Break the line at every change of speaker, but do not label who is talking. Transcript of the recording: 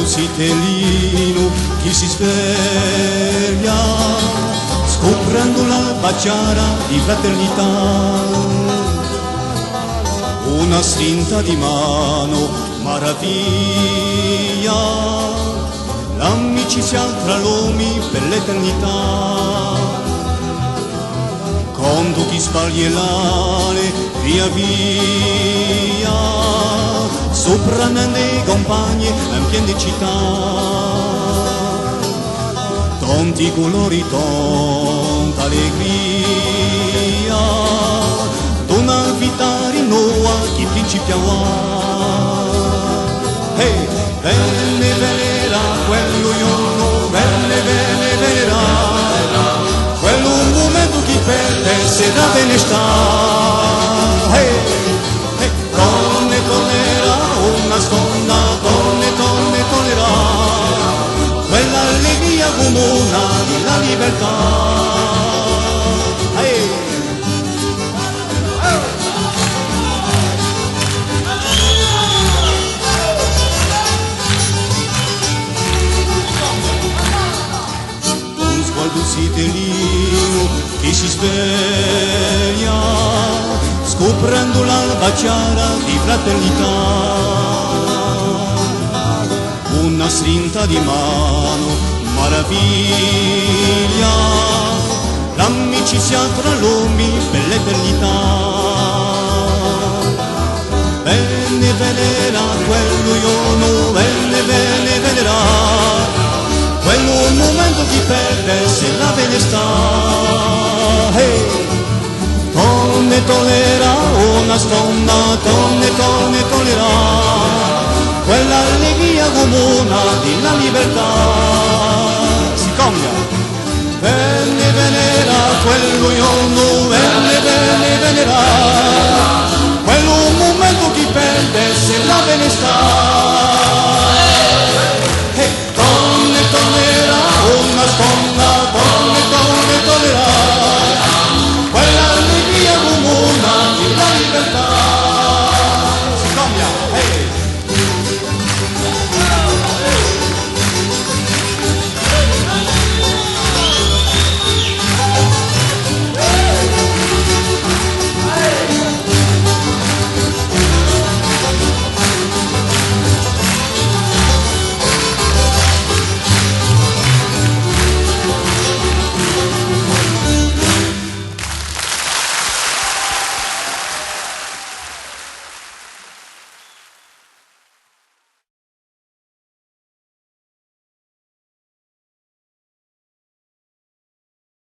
sitellino chi si sveglia scoprendo l'alba chiara di fraternità, una strinta di mano maraviglia, l'amicizia tra l'uomo per l'eternità, con tutti sbagliare via via, sopravvivendo i compagni in piena città, tanti colori, tanta allegria, una vita rinnuova che principiava. Hey, bene venera, quello io no, bene venera, quello un momento che perde se da bene sta. Hey, hey, donne tornerà, una stonda, donne tornerà, quella allegria comuna della libertà. Hey. Sitellino che si sveglia scoprendo l'alba chiara di fraternità, una strinta di mano maraviglia, l'amicizia tra l'uomo per l'eternità, bene venera quello io no, bene venera, quello un momento che perde se la bene sta. Hey, donne tollera una stonda, donne tollera, quella allegria comuna della libertà. Si cambia, bene venera, quello io no, bene venera,